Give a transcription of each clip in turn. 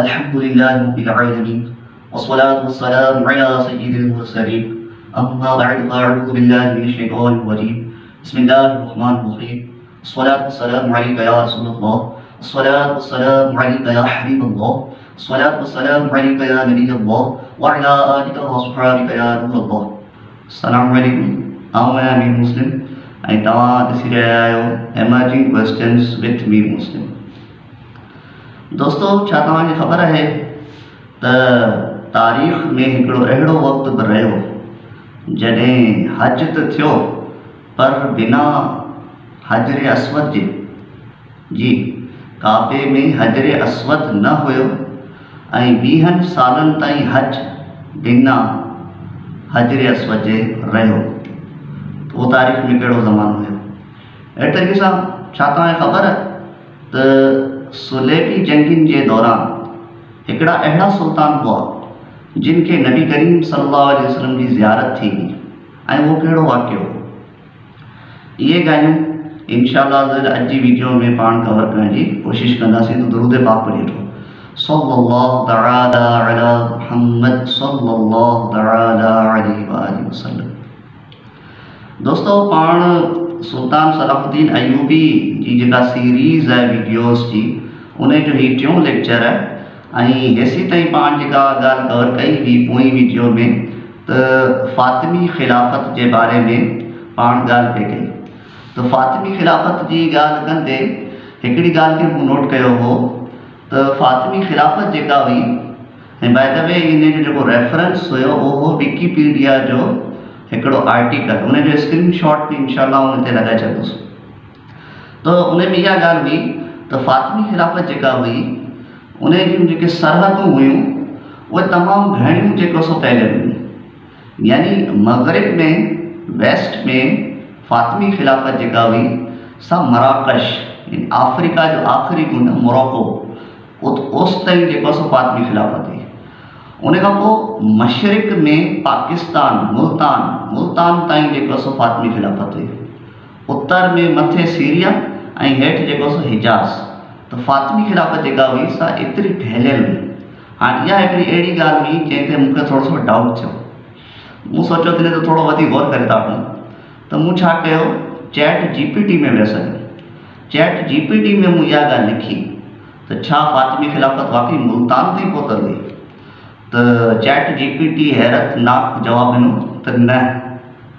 अल्हम्दुलिल्लाहि रब्बिल आलमीन वस्सलातु वस्सलामु अला सय्यिदिल मुरसलीन अम्मा बअद फ़अऊज़ु बिल्लाहि मिनश शैतानिर रजीम बिस्मिल्लाहिर रहमानिर रहीम वस्सलातु वस्सलामु अलैका या रसूलल्लाह वस्सलातु वस्सलामु अलैका या हबीबल्लाह वस्सलातु वस्सलामु अलैका या नबियल्लाह व अला आलिका व अस्हाबिका या नूरल्लाह। अस्सलामु अलैकुम। आऊं मी मुस्लिम ऐं तव्हां ॾिसी रहिया आहियो एमर्जिंग क्वेश्चन्स विथ मी मुस्लिम। दोस्तों, छा तव्हांखे ख़बर आहे त तारीख़ में हिकिड़ो अहिड़ो वक़्तु बि रहियो जॾहिं हज त थियो पर बिना हजर अस्वद जे, जी काबे में हजर अस्वद न हुयो ऐं 20 सालनि ताईं हज बिना हजर अस्वद जे रहियो। वो तारीख़ में कहिड़ो ज़मानो हुयो? अहिड़े तरीक़े सां छा तव्हांखे ख़बर त सुलेबी जंगियुनि जे दौरान हिकिड़ा अहिड़ा सुल्तान हुआ जिन खे नबी करीम सल्लल्लाहु अलैहि वसल्लम जी ज़ियारत थी हुई ऐं उहो कहिड़ो वाक़ियो हो? इहे ॻाल्हियूं इंशाअल्लाह अॼु जी वीडियो में पाण कवर करण जी कोशिशि कंदासीं। तो दुरूद पाक पढ़ी वठो। सल्लल्लाहु तआला अला मुहम्मद सल्लल्लाहु तआला अलैहि वसल्लम। दोस्तों, पाण सुल्तान सलाहुद्दीन अयूबी जी जेका सीरीज़ है वीडियोस जी, उन जो ही 4 लेक्चर है ऐं हेसी ताईं पाण जेका ॻाल्हि कवर कई हुई पोई वीडियो में त फ़ातिमी ख़िलाफ़त जे बारे में पाण ॻाल्हि पे कई। तो फ़ातिमी ख़िलाफ़त जी ॻाल्हि कंदे हिकिड़ी ॻाल्हि खे मूं नोट कयो हो त फ़ातिमी ख़िलाफ़त जेका हुई, ऐं बाय द वे इन जो जेको रेफरेंस हुयो उहो विकीपीडिया जो हिकिड़ो आर्टिकल, उन जो स्क्रीनशॉट भी इंशाअल्लाह उन ते लॻाए छॾंदुसि। तो उन में इहा ॻाल्हि हुई त फ़ातिमी ख़िलाफ़त जेका हुई उन जूं जेके सरहदूं हुयूं उहे तमामु घणियूं जेको सो फैलियल हुयूं। यानी मग़रिब में वेस्ट में फ़ातिमी ख़िलाफ़त जेका हुई सा मराकश यानी अफ्रीका जो आख़िरी गुन मोरक्को ओस ताईं जेको सो फ़ातिमी ख़िलाफ़त हुई। उन खां पोइ मशरिक़ में पाकिस्तान मुल्तान ताईं जेको सो फ़ातिमी ख़िलाफ़त हुई। उत्तर में मथे सीरिया ऐं हेठि जेको सो हिजाज़। तो फ़ातिमी ख़िलाफ़त जेका हुई सा एतिरी फैलियल हुई। हाणे इहा हिकिड़ी अहिड़ी ॻाल्हि हुई जंहिं ते मूंखे थोरो सो डाउट थियो। मूं सोचियो त हिन ते थोरो वधीक गौर करे था वठूं। त मूं छा कयो, चैट जीपीटी में वियसि। चैट जीपीटी में मूं इहा ॻाल्हि लिखी त छा फ़ातिमी ख़िलाफ़त वाक़ई मुल्तान ताईं पहुतल हुई? तो चैट जीपीटी हैरतनाक जवाब ॾिनो त न,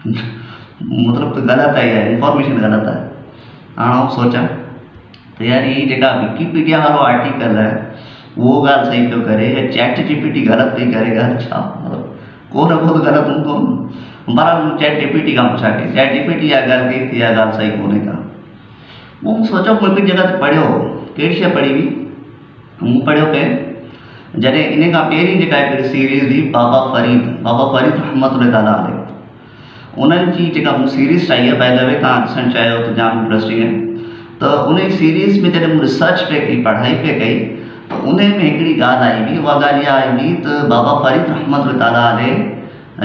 मतलब तो गलत है, यार इंफॉर्मेशन गलत है। हाँ आउं सोचा तो यार ये जेका विकीपीडिया वालो आर्टिकल है वो ॻाल्हि सही पियो करे या चैट जीपीटी गलत पई करे? ॻाल्हि छा मतलब को न को तो गलत हूंदो। बहरहाल चैट जीपीटी खां पुछा के चैट जीपीटी इहा ॻाल्हि कई थी, इहा ॻाल्हि सही कोन्हे का। मूं सोचो मूं हिकड़ी जगह ते पढ़ियो, कहिड़ी शइ पढ़ी हुई? मूं पढ़ियो पे जॾहिं इन खां पहिरीं जेका हिकिड़ी सीरीज़ हुई बाबा फरीद रहमतुल्लाह ताला अलैह, उन्हनि जी जेका मूं सीरीज़ ठाही आहे, बाय द वे तव्हां ॾिसणु चाहियो त जाम इंट्रस्टिंग है। तो उन सीरीज़ में जॾहिं मूं रिसर्च पे कई, पढ़ाई पे कई, तो उन में हिकिड़ी ॻाल्हि आई हुई। उहा ॻाल्हि इहा आई हुई त बाबा फरीद रहमतुल्लाह ताला अलैह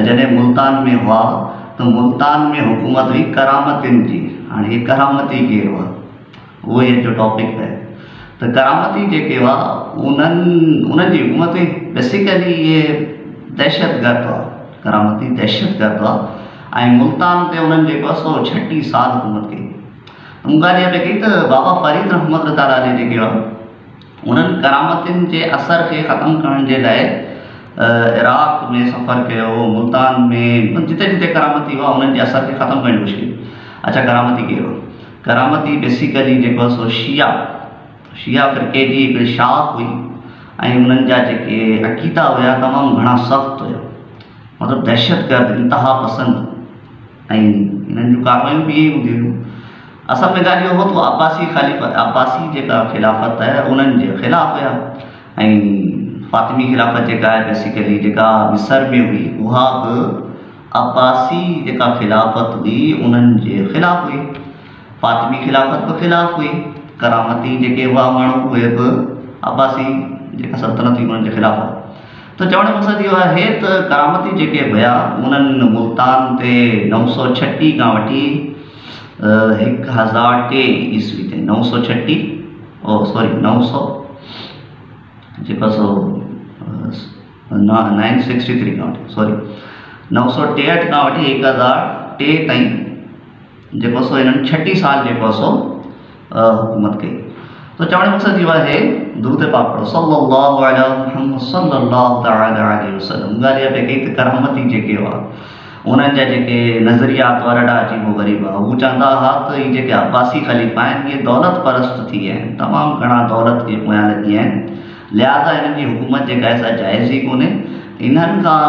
जॾहिं मुल्तान में हुआ तो मुल्तान में हुकूमत हुई करामतियुनि जी। हाणे हीअ करामती केरु हुआ, उहो ही जो टॉपिक है। तो करामती जेके हुआ उन्हनि जी हुकूमत हुई। बेसिकली ये दहशतगर्द हुआ, करामती दहशतगर्द हुआ ऐं मुल्तान ते उन्हनि जेको 136 साल हुकूमत कई। मूं ॻाल्हि इहा पे कई त बाबा फरीद रहमतुल्लाह ताला अलैह जेके हुआ उन्हनि करामतियुनि जे असर खे ख़तमु करण जे लाइ इराक़ में सफ़र कयो, मुल्तान में जिते जिते करामती हुआ उन्हनि जे असर खे ख़तमु करण जी कोशिशि कई। अच्छा, करामती केरु हुआ? करामती बेसिकली जेको सो शिया फ़िरक़े जी हिकिड़ी शाख हुई ऐं उन्हनि जा जेके अक़ीदा हुया तमामु घणा सख़्तु हुया, मतिलबु दहशतगर्द, इंतहा पसंद, ऐं इन्हनि जूं कार्रवायूं बि इहे हूंदियूं हुयूं। असल में ॻाल्हि इहो हो तो अब्बासी जेका ख़िलाफ़त है उन्हनि जे ख़िलाफ़ हुया। ऐं फ़ातिमी ख़िलाफ़त जेका है बेसिकली जेका मिस्र में हुई उहा बि अब्बासी जेका ख़िलाफ़त हुई उन्हनि जे ख़िलाफ़ हुई। फ़ातिमी ख़िलाफ़त बि ख़िलाफ़ हुई। करामती जेके हुआ माण्हू उहे बि अब्बासी जेका सल्तनत हुई उन्हनि जे ख़िलाफ़ हुआ। तो चवण जो मक़सदु इहो आहे त करामती जेके हुया उन्हनि मुल्तान ते 936 खां वठी 1003 ईस्वी ते 936 900 जेको सो 963 खां वठी सॉरी 963 खां वठी 1003 ताईं जेको सो इन्हनि 36 साल जेको सो हुकूमत कई। तो चवण जो मक़सदु इहो आहे दुरूद पाक पढ़ो सल्लल्लाहु अला मुहम्मद सल्लल्लाहु तआला अलैहि वसल्लम। ॻाल्हि इहा पई कई त करामती जेके हुआ उन्हनि जा जेके नज़रियात हुआ ॾाढा अजीबो ग़रीब हुआ। हू चवंदा हुआ त इहे जेके अब्बासी ख़लीफ़ा आहिनि इहे दौलत परस्त थी विया आहिनि, तमामु घणा दौलत खे पोयां लॻी आहिनि, लिहाज़ा हिननि जी हुकूमत जेका आहे सा जाइज़ ई कोन्हे। इन्हनि खां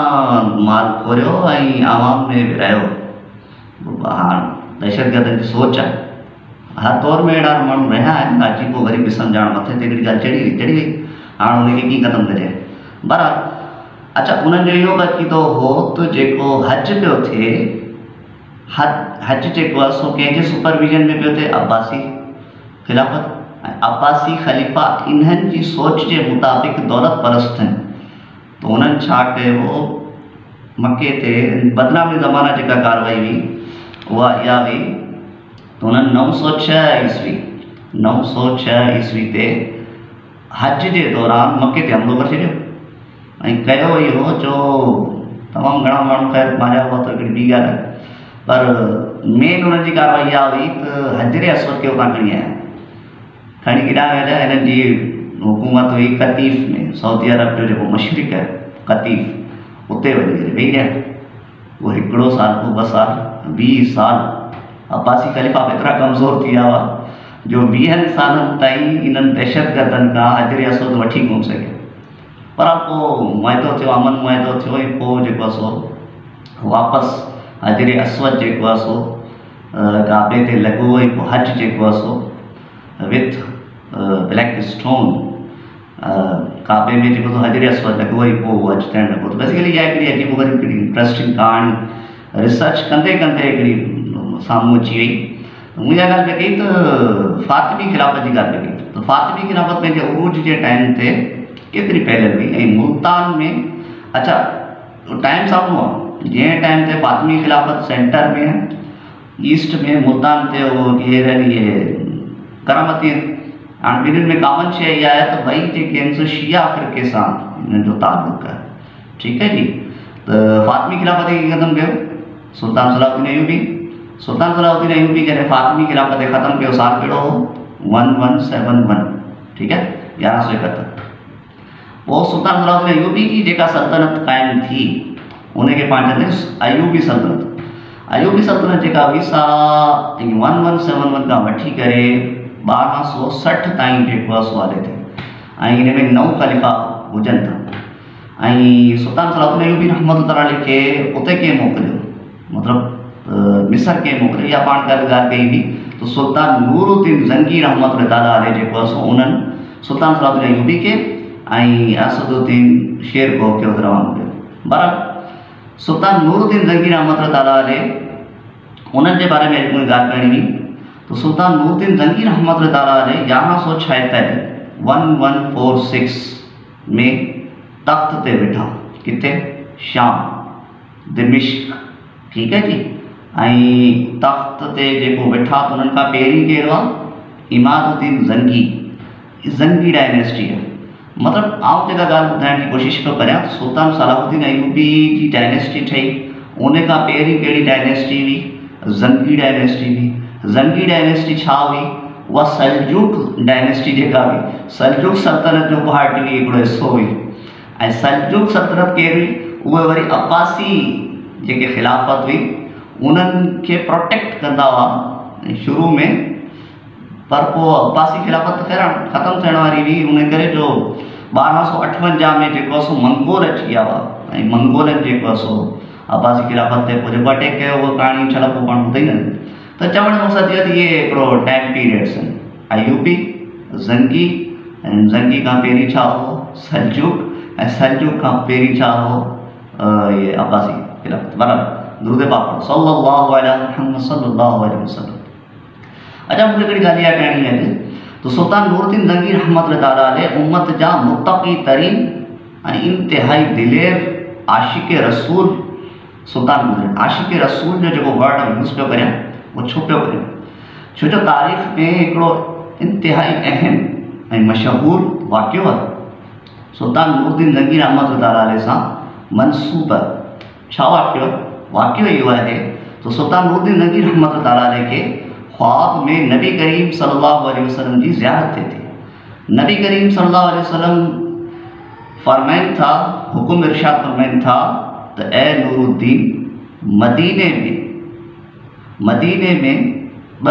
माल खोरियो ऐं आवाम में विरायो। हाणे दहशतगर्दनि जी सोच आहे, हर दौर में अहिड़ा माण्हू रहिया आहिनि अजीबो ग़रीब ॾिसण ॼाण मथे ते हिकिड़ी ॻाल्हि चढ़ी वई हाणे हुनखे कीअं ख़तमु कजे। बहरहाल अच्छा उन्हनि जो इहो बि अक़ीदो हो त जेको हज पियो थिए हज जेको आहे सो कंहिंजे सुपरविजन में पियो थिए अब्बासी ख़िलाफ़त ऐं अब्बासी ख़लीफ़ा इन्हनि जी सोच जे मुताबिक़ दौलत परस्त आहिनि। त उन्हनि छा कयो मके ते बदनामी ज़माना जेका कार्रवाई हुई उहा इहा हुई त उन्हनि 906 ईस्वी ते हज जे दौरान मके ते हमलो करे छॾियो ऐं कयो इहो जो तमामु घणा माण्हू ख़ैर मारिया हुआ त हिकिड़ी ॿी ॻाल्हि आहे, पर मेन हुननि जी कार्रवाई इहा हुई त हजरे असवद खे उतां खणी आया, खणी केॾां विया हिननि जी हुकूमत हुई कतीफ़ में, सऊदी अरब जो जेको मशरिक़ आहे कतीफ़, उते वञी करे वेही रहिया। उहो हिकिड़ो साल को 2 साल 20 साल अब्बासी ख़लीफ़ा एतिरा कमज़ोर थी विया हुआ जो 20 सालनि ताईं इन्हनि दहशतगर्दनि खां हजरे असवद वठी कोन सघिया। पर पोइ मुआदो थियो, अमन मुआदो थियो ऐं पोइ जेको आहे सो वापसि हजरे असवद जेको आहे सो काबे ते लॻो ऐं पोइ हज जेको आहे सो विथ ब्लैक स्टोन काबे में जेको हजरे असवद लॻो ऐं पोइ हज थियणु लॻो। त बेसिकली इहा हिकिड़ी अजीबो ग़रीब हिकिड़ी इंट्रस्टिंग कहाणी रिसर्च कंदे कंदे हिकिड़ी साम्हूं अची वई। मुंहिंजा ॻाल्हि पई कई त फ़ातिमी ख़िलाफ़त जी ॻाल्हि पई कई त फ़ातिमी ख़िलाफ़त पंहिंजे उरूज जे टाइम ते केतिरी पहले हुई ऐं मुल्तान में अच्छा टाइम साम्हूं आहे जंहिं टाइम ते फ़ातिमी ख़िलाफ़त सेंटर में ईस्ट में मुल्तान ते उहो केर इहे करामती हाणे ॿिन्हिनि में कॉमन शइ इहा आहे त ॿई जेके आहिनि सो शिया फ़िरक़े सां हिननि जो तालुक़ु आहे। ठीकु आहे जी। त फ़ातिमी ख़िलाफ़त खे ख़तमु कयो सुल्तान सलाहुद्दीन अयूबी। सुल्तान सलाहुद्दीन अयूबी जॾहिं फ़ातिमी ख़िलाफ़त खे ख़तमु कयो साल कहिड़ो हो 1171। ठीकु आहे 1171। पोइ सुल्तान सलाहुद्दीन अयूबी जी जेका सल्तनत क़ाइमु थी उनखे पाण चवंदासीं अयूबी सल्तनत। अयूबी सल्तनत जेका हुई सा 1171 खां वठी करे 1260 ताईं जेको आहे सो हले थी ऐं हिन में 9 ख़लीफ़ा हुजनि था। ऐं सुल्तान सलाहुद्दीन अयूबी रहमतुल्लाह अलैह खे उते कंहिं मोकिलियो मतिलबु मिस्र कंहिं मोकिलियो या पाण कल्ह ॻाल्हि कई हुई त सुल्तान नूरुद्दीन ज़ंगी रहमतुल्लाह अलैह जेको आहे सो उन्हनि सुल्तान सलाहुद्दीन अयूबी खे ऐं असदुद्दीन शेरको खे उते रवानो कयो। बराबरि सुल्तान नूरुद्दीन ज़ंगी रहमतुल्लाह अलैह उन्हनि जे बारे में हिकु ॻाल्हि करणी हुई तो सुल्तान नूरुद्दीन ज़ंगी रहमतुल्लाह अलैह 1176 1146 में तख़्त ते वेठा किथे शाम दिमिश्क। ठीकु आहे जी। ऐं तख़्त ते जेको वेठा त उन्हनि खां पहिरीं केरु आहे इमादुद्दीन ज़ंगी डायनेस्टी आहे। मतिलबु आउं जेका ॻाल्हि ॿुधाइण जी कोशिशि पियो करियां त सुल्तान सलाहुद्दीन अयूबी जी डायनेस्टी ठही उन खां पहिरीं कहिड़ी डायनेस्टी हुई ज़ंगी डायनेस्टी हुई। ज़ंगी डायनेस्टी छा हुई उहा सल्जूक डायनेस्टी जेका हुई सल्जूक सल्तनत जो पार्ट हुई हिकिड़ो हिसो हुई ऐं सल्जूक सल्तनत केरु हुई उहे वरी अब्बासी जेके ख़िलाफ़त हुई उन्हनि खे प्रोटेक्ट कंदा हुआ शुरू में। पर पोइ अब्बासी ख़िलाफ़त ख़ैर ख़तमु थियण वारी हुई उन करे जो 1258 में जेको सो मंगोल अची विया हुआ ऐं मंगोलनि जेको आहे सो अब्बासी ख़िलाफ़त ते पोइ जेको अटैक कयो उहो कहाणी छा पोइ पाण ॿुधाई न। त चवण जो मक़सदु इहो त इहे हिकिड़ो टाइम पीरियड्स आहिनि अयूबी ज़ंगी ऐं ज़ंगी खां पहिरीं छा हो सल्जूक ऐं सल्जूक खां पहिरीं छा हो इहे अब्बासी ख़िलाफ़त। बराबरि दुरूद पाक सल्लल्लाहु अला मुहम्मद सल्लल्लाहु अलैहि वसल्लम। अच्छा मूंखे हिकिड़ी ॻाल्हि इहा करणी आहे त सुल्तान नूरुद्दीन ज़ंगी रहमतुल्लाह अलैह उम्मत जा मुत्तक़ी तरीन ऐं इंतिहाई दिलेर आशिक़ रसूल सुल्तान गुज़रिया। आशिक़ रसूल जो जेको वर्ड यूज़ पियो करियां उहो छो पियो करियां छो जो तारीख़ में हिकिड़ो इंतिहाई अहम ऐं मशहूरु वाक़ियो आहे सुल्तान नूरुद्दीन जंगी रहमत ताला सां मनसूब छा वाक़ियो वाक़ियो इहो आहे तो सुल्तान नूरुद्दीन जंगी रहमत ताला के ख्वाब में नबी करीम सल्लल्लाहु अलैहि वसल्लम की ज़ियारत थिए थी। नबी करीम सल्लल्लाहु अलैहि वसल्लम फरमाइन था, हुकुम इरशाद फरमाइन था तो ए नूरुद्दीन मदीने में ब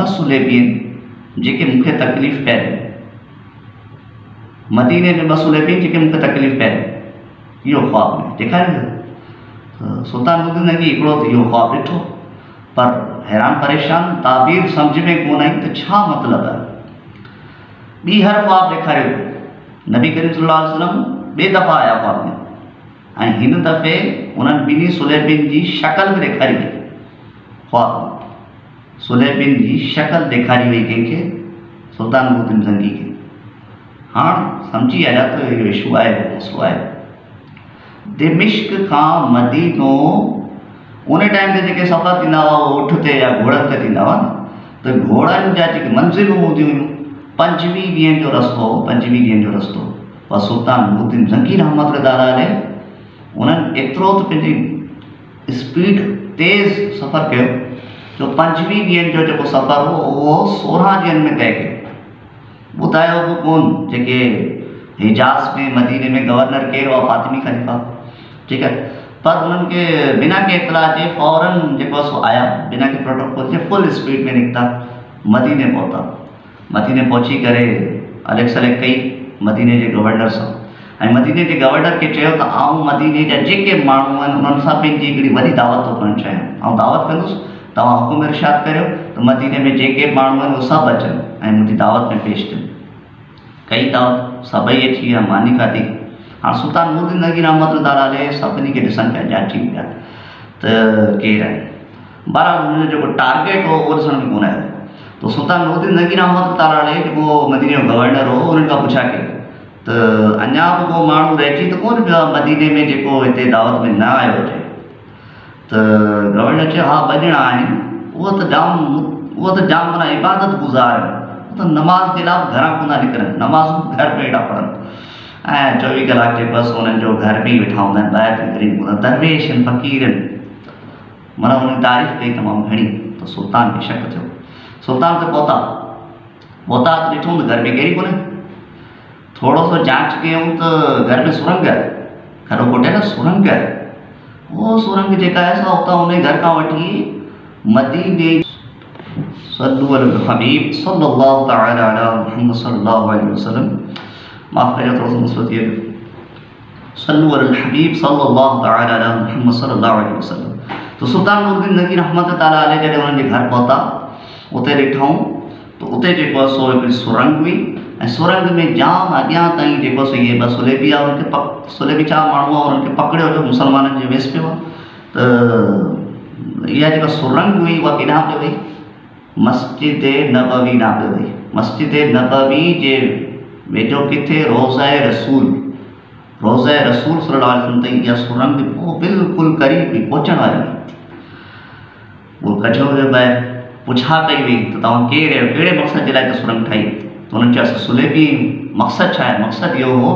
सुलेबियन जेके मूंखे तकलीफ़ पए, मदीने में ब सुलेबियन जेके मूंखे तकलीफ़ पए, इहो ख्वाब में ॾेखारियो। सुल्तान नूरुद्दीन जंगी हिकिड़ो त इहो ख्वाब ॾिठो पर हैरान परेशान, ताबीर सम्झ में कोन आई त छा मतिलबु आहे। ॿी हर ख्वाब ॾेखारियो, नबी करीम सल्लल्लाहु अलैहि वसल्लम ॿिए दफ़ा आया ख्वाब में ऐं हिन दफ़े उन्हनि ॿिन्ही सुलेबिन जी शक्ल बि ॾेखारी वई। ख्वाब में सुलेबिन जी शक्ल ॾेखारी वई कंहिंखे, सुल्तान नूरुद्दीन जंगी खे। हाणे सम्झी आया त इहो इशू आहे, मसलो आहे। दिमिश्क खां मदीनो उन टाइम ते जेके सफ़र थींदा हुआ उहो ऊठ ते या घोड़नि ते थींदा हुआ न, त घोड़नि जा जेके मंज़िलूं हूंदियूं हुयूं 25 ॾींहंनि जो रस्तो, 25 ॾींहंनि जो रस्तो। पर सुल्तान नूरुद्दीन जंगी रहमत ताला उन्हनि एतिरो त पंहिंजी स्पीड तेज़ सफ़र कयो जो 25 ॾींहंनि जो जेको सफ़र हो उहो 16 ॾींहंनि में तय कयो। ॿुधायो बि कोन जेके हिजाज़ में मदीने में गवर्नर केरु हुआ, फातिमी ख़लीफ़ा, ठीकु आहे। पर उन्हनि खे बिना के इतला जे फ़ौरन जेको सो आया, बिना के प्रोटोकॉल जे फुल स्पीड में निकिता, मदीने पहुता। मदीने पहुची करे अलॻि सलॻ कई मदीने जे गवर्नर सां ऐं मदीने जे गवर्नर खे चयो त आऊं मदीने जा जेके माण्हू आहिनि उन्हनि सां पंहिंजी हिकिड़ी वॾी दावत थो करणु चाहियां, ऐं दावत कंदुसि, तव्हां हुकुम इरशाद करियो त मदीने में जेके माण्हू आहिनि उहे सभु अचनि ऐं मुंहिंजी दावत में पेश थियनि। कई दावत सभई अची विया, मानी खाधी। हाणे सुल्तान नूरुद्दीन जंगी रहमत ताला सभिनी खे ॾिसनि पिया, ॼाठी पिया त केरु आहे। बहरहाल हुनजो जेको टारगेट हो उहो ॾिसण में कोन आयो। तो सुल्तान नूरुद्दीन जंगी रहमत ताला जेको मदीने जो गवर्नर हो उन्हनि खां पुछा कई त अञा बि को माण्हू रहिजी त कोन पियो आहे मदीने में जेको हिते दावत में न आयो हुजे। त गवर्नर चयो हा 2 ॼणा आहिनि, उहो त जाम माना इबादत गुज़ार आहिनि, तो नमाज़ जे लाइ घरां कोन निकिरनि, नमाज़ घर में हेॾा पढ़नि ऐं 24 कलाक जे बसि उन्हनि जो घर में ई वेठा हूंदा आहिनि, ॿाहिरि निकिरी कोन, दरवेश आहिनि, फ़क़ीर आहिनि, माना उन्हनि तारीफ़ कई तमामु घणी। त सुल्तान खे शक थियो। सुल्तान ते पहुता त ॾिठो त घर में केरी कोन्हे। थोरो सो जांच कयूं त घर में सुरंग आहे, खरो कोटे न सुरंग आहे। उहो सुरंग जेका आहे सा उतां उन घर खां वठी मदीने सल्लु अल हबीब सल्लल्लाहु तआला अला मुहम्मद सल्लल्लाहु अलैहि वसल्लम, माफ़ करियो थोरो सो मसलो थी वियो, सल्लु अल हबीब सल्लल्लाहु तआला अला मुहम्मद सल्लल्लाहु अलैहि वसल्लम। तो सुल्तान नूरुद्दीन जंगी रहमत ताला जॾहिं उन्हनि जे घर पहुता उते ॾिठऊं त उते जेको आहे सो हिकिड़ी सुरंग हुई ऐं सुरंग में जाम अॻियां ताईं जेको सो इहे 2 सुलेबी आहे उन्हनि खे सुलेबी छा माण्हू आहे उन्हनि खे पकड़ियो जो मुसलमाननि जे वेस पियो आहे। त इहा जेका सुरंग हुई उहा केॾांहुं पे वई, मस्जिद नबवी ॾांहुं पे वई। मस्जिद नबवी जे वेझो किथे रोज़ा रसूल सल्लल्लाहु अलैहि वसल्लम ताईं इहा सुरंग पोइ बिल्कुलु क़रीब हुई, पहुचण वारी हुई। उहो कढियो वियो ॿाहिरि, पुछा कई वई त तव्हां केरु आहियो, कहिड़े मक़सद जे लाइ त सुरंग ठाही। त उन्हनि चयो सुलेबी मक़सदु छा आहे, मक़सदु इहो हो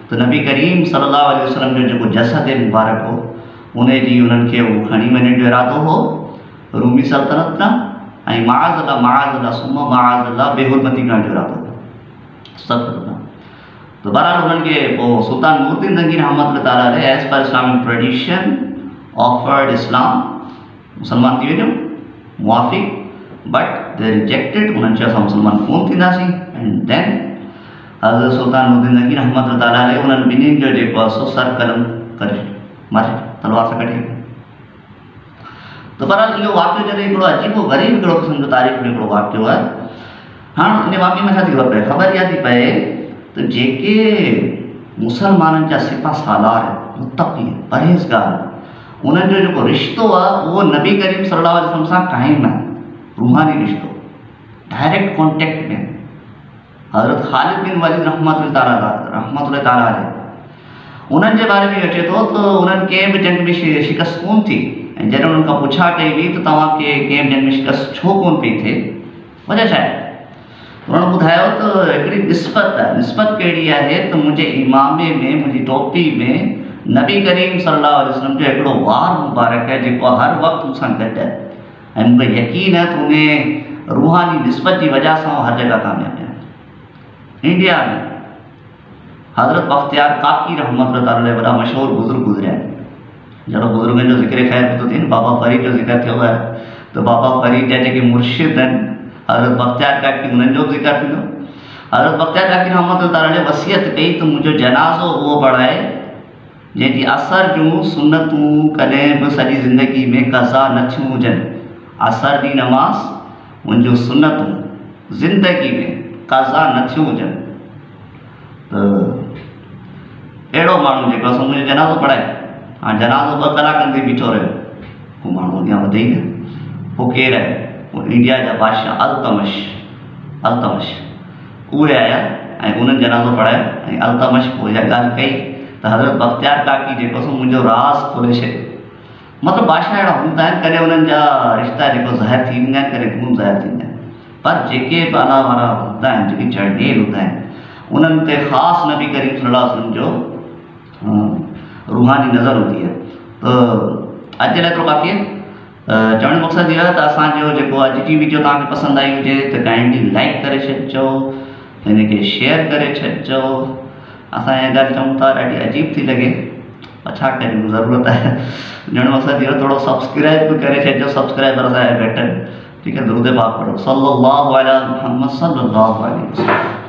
त नबी करीम सल्लल्लाहु अलैहि वसल्लम जो जेको जसद मुबारक हो उन जी उन्हनि खे उहो खणी वञण जो इरादो हो रूमी सल्तनत खां, ऐं माअज़ल्लाह सुम्मा माअज़ल्लाह बेहुरमती करण जो इरादो हो। तो बहरहाल उन्हनि खे पोइ सुल्तान नूरुद्दीन जंगी रहमत ताला as per Islamic tradition offered इस्लाम, मुसलमान थी वञो मुआफ़िक, बट दे रिजेक्टेड, उन्हनि चयो असां मुसलमान कोन थींदासीं। एंड देन हज़रत सुल्तान नूरुद्दीन जंगी रहमत ताला उन्हनि ॿिन्हिनि जो जेको आहे सो सर कलम करे मारे तलवार सां कढी। तो बहरहाल इहो वाक़ियो जॾहिं हिकिड़ो अजीबो ग़रीब हिकिड़ो क़िस्म जो तारीख़ में हिकिड़ो वाक़ियो आहे। हाणे इन वाक़े में छा थी ख़बर पए, ख़बर इहा थी पए त जेके मुसलमाननि जा सिपा सालार मुत्तक़ी परहेज़गार उन्हनि जो जेको रिश्तो आहे उहो नबी करीम सल्लल्लाहु अलैहि वसल्लम सां क़ाइमु आहे, रूहानी रिश्तो, डायरेक्ट कॉन्टेक्ट में। हज़रत ख़ालिद बिन वलीद रहमत ताला उन्हनि जे बारे में अचे थो त उन्हनि कंहिं बि जंग में शिकस्त कोन थी, ऐं जॾहिं उन्हनि खां पुछा कई हुई त तव्हांखे कंहिं जंग में शिकस्त छो कोन पई थिए, वजह छा आहे, उन्होंने ॿुधायो त हिकिड़ी निस्बत आहे। निस्बत कहिड़ी आहे त मुंहिंजे इमामे में, मुंहिंजी टोपी में नबी करीम सल्लल्लाहु अलैहि वसल्लम जो हिकिड़ो वार मुबारक आहे जेको हर वक़्तु मूंसां गॾु आहे, ऐं मूंखे यकीन आहे त उन रूहानी निस्बत जी वजह सां हर जॻह कामयाबु आहे। इंडिया में हज़रत बख्तियार काकी रहमत अल्लाह वॾा मशहूरु बुज़ुर्ग गुज़रिया आहिनि। जहिड़ो बुज़ुर्गनि जो ज़िक्र ख़ैर थो थिए न, बाबा फरीद जो ज़िक्र थियो आहे त बाबा फरीद जा जेके मुर्शिद आहिनि हज़रत बख्तियार काकी, उन्हनि जो ज़िक्र थींदो। हज़रत बख्तियार काकी रहमत अल्लाह वसियत कई त मुंहिंजो जनाज़ो उहो पढ़ाए जंहिंजी असर जूं सुनतूं कॾहिं बि सॼी ज़िंदगी में क़ज़ा न थियूं हुजनि। असर जी नमाज़, मुंहिंजूं सुनतूं ज़िंदगी में क़ज़ा न थियूं हुजनि। त अहिड़ो माण्हू जेको असां मुंहिंजो जनाज़ो पढ़ाए, हाणे जनाज़ो 2 कलाकनि ते बीठो रहियो, हू माण्हू अॻियां वधे ई न। पोइ केरु आहे? पोइ इंडिया जा बादशाह अल्तमश उहे आया ऐं उन्हनि जनाज़ो पढ़ायो। ऐं अल्तमश पोइ इहा ॻाल्हि कई त हज़रत बख्तियार काकी जेको सो मुंहिंजो राज़ खोले छॾियो। मतिलबु बादशाह अहिड़ा हूंदा आहिनि, कॾहिं उन्हनि जा रिश्ता जेको ज़ाहिर थी वेंदा आहिनि, कॾहिं गुम ज़ाहिर थींदा आहिनि, पर जेके बि अला वारा हूंदा आहिनि, जेके जर्नेल हूंदा आहिनि, उन्हनि ते ख़ासि नबी करीम सल्लल्लाहु अलैहि वसल्लम जो रूहानी नज़र हूंदी आहे। त अॼु जे लाइ एतिरो काफ़ी आहे। चवण जो मक़सदु इहो आहे त असांजो जेको अॼु जी वीडियो तव्हांखे पसंदि आई हुजे त काइंडली लाइक करे छॾिजो, हिनखे शेयर करे छॾिजो। असां इहा ॻाल्हि चऊं था ॾाढी अजीब थी लॻे, पर छा कयूं, ज़रूरत आहे। ॼण मक़सदु इहो थोरो सब्सक्राइब बि करे छॾिजो, सब्सक्राइबर असांजा घटि आहिनि। ठीकु आहे, दुरूद पाक पढ़ो, सल्लल्लाहु अला मुहम्मद सल्लल्लाहु अलैहि वसल्लम।